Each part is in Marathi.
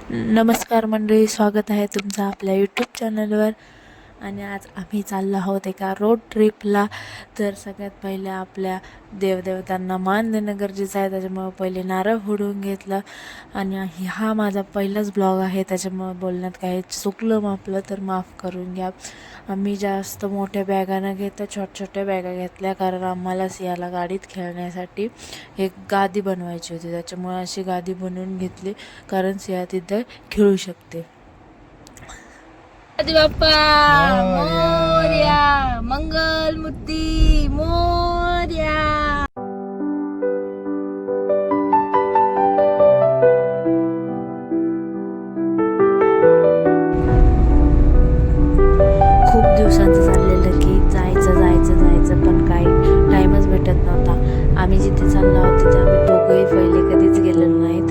नमस्कार मंडळी, स्वागत आहे तुमचं आपल्या यूट्यूब चॅनलवर. आणि आज आम्ही चाललो आहोत एका रोड ट्रिपला. तर सगळ्यात पहिले आपल्या देवदेवतांना मान देणं गरजेचं आहे, त्याच्यामुळं पहिले नारळ फोडून घेतलं. आणि हा माझा पहिलाच ब्लॉग आहे, त्याच्यामुळं बोलण्यात काही चुकलं मापलं तर माफ करून घ्या. आम्ही जास्त मोठ्या बॅगा न घेता छोट्या बॅगा घेतल्या, कारण आम्हाला सियाला गाडीत खेळण्यासाठी एक गादी बनवायची होती. त्याच्यामुळे अशी गादी बनवून घेतली, कारण सिया तिथं खेळू शकते. बाप्पा मोरया, मंगलमूर्ती मोरया. खूप दिवसांचं चाललेलं की जायचं, पण काही टाईमच भेटत नव्हता. आम्ही जिथे चाललो आहोत तिथे आम्ही दोघंही पहिले कधीच गेलेलो नाहीत,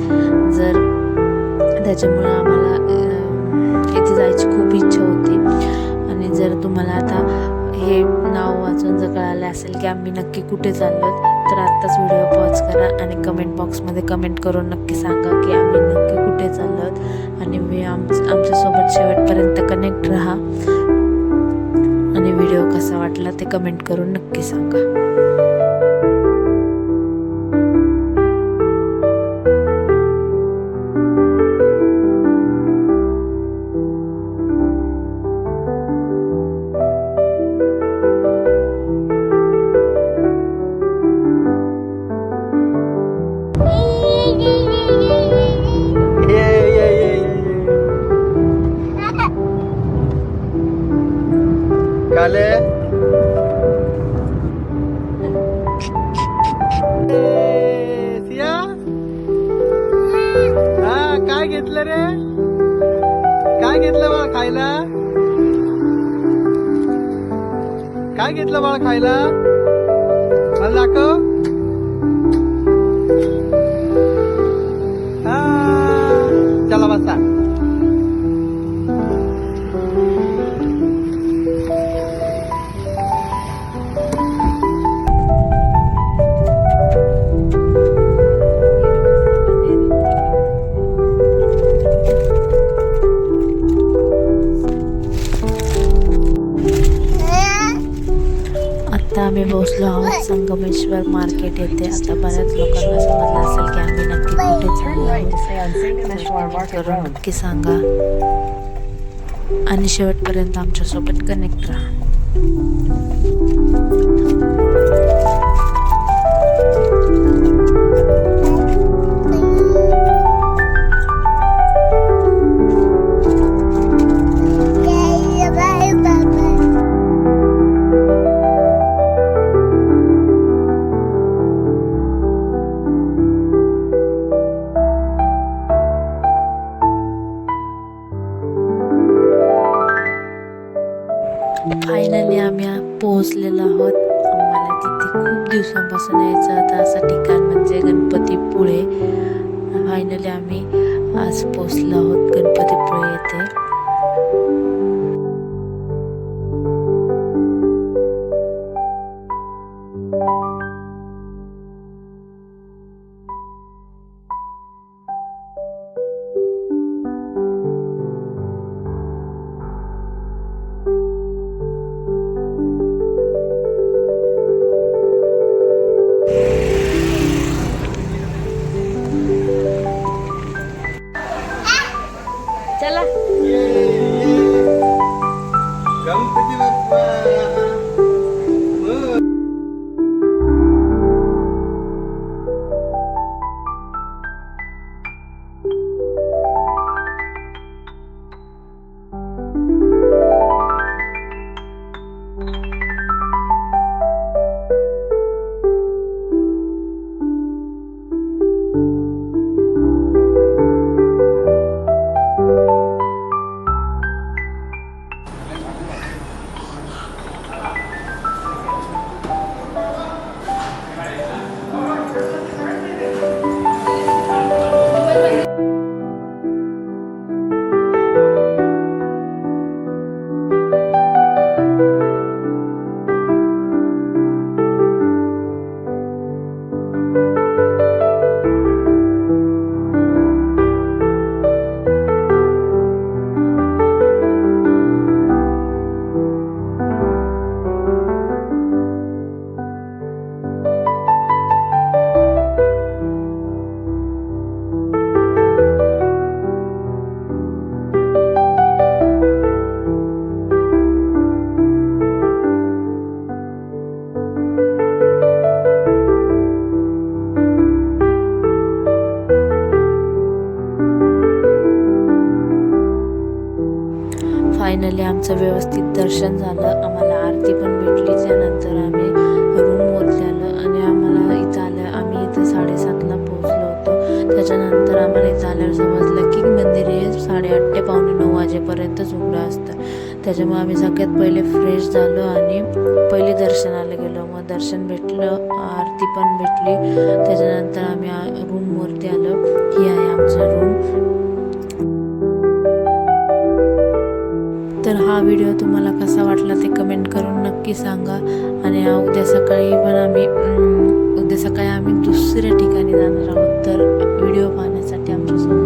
त्याच्यामुळं आम्हाला इथे जायची खूप इच्छा होती. आणि जर तुम्हाला आता हे नाव वाचून जर कळालं असेल की आम्ही नक्की कुठे चाललो, तर आत्ताच व्हिडिओ पॉज करा आणि कमेंट बॉक्समध्ये कमेंट करून नक्की सांगा की आम्ही नक्की कुठे चाललो. आणि आमच्यासोबत शेवटपर्यंत कनेक्ट राहा आणि व्हिडिओ कसा वाटला ते कमेंट करून नक्की सांगा. काले सिया, हा काय घेतलं रे? काय घेतलं बाळा खायला? काय घेतलं बाळा खायला? मला दाखव. हा, चला बसा. आता आम्ही पोहोचलो आहोत संगमेश्वर मार्केट येथे. आता बऱ्याच लोकांना समजलं असेल की आम्ही नक्की कुठे चाललो आहोत, करून नक्की सांगा आणि शेवटपर्यंत आमच्यासोबत कनेक्ट राहा. फायनली आम्ही पोहोचलेलो आहोत. आम्हाला तिथे खूप दिवसांपासून यायचं होतं असं ठिकाण म्हणजे गणपतीपुळे. फायनली आम्ही आज पोहोचलो आहोत गणपतीपुळे येथे. चला गणपती बाप्पा. फायनली आमचं व्यवस्थित दर्शन झालं, आम्हाला आरती पण भेटली. त्यानंतर आम्ही रूमवरती आलो आणि आम्हाला इथं आलं, आम्ही इथं 7:30ला पोहोचलो होतो. त्याच्यानंतर आम्हाला इथं आल्यावर समजलं की मंदिर हे 8:30 ते 8:45 वाजेपर्यंतच उघडं असतं. त्याच्यामुळे आम्ही सगळ्यात पहिले फ्रेश झालो आणि पहिले दर्शनाला गेलो. मग दर्शन भेटलं, आरती पण भेटली. त्याच्यानंतर आम्ही रूमवरती आलो. ही आहे आमचा रूम. तर हा व्हिडिओ तुम्हाला कसा वाटला ते कमेंट करून नक्की सांगा. आणि उद्या सकाळी आम्ही दुसऱ्या ठिकाणी जाणार आहोत. तर व्हिडिओ पाहण्यासाठी आमच्यासोबत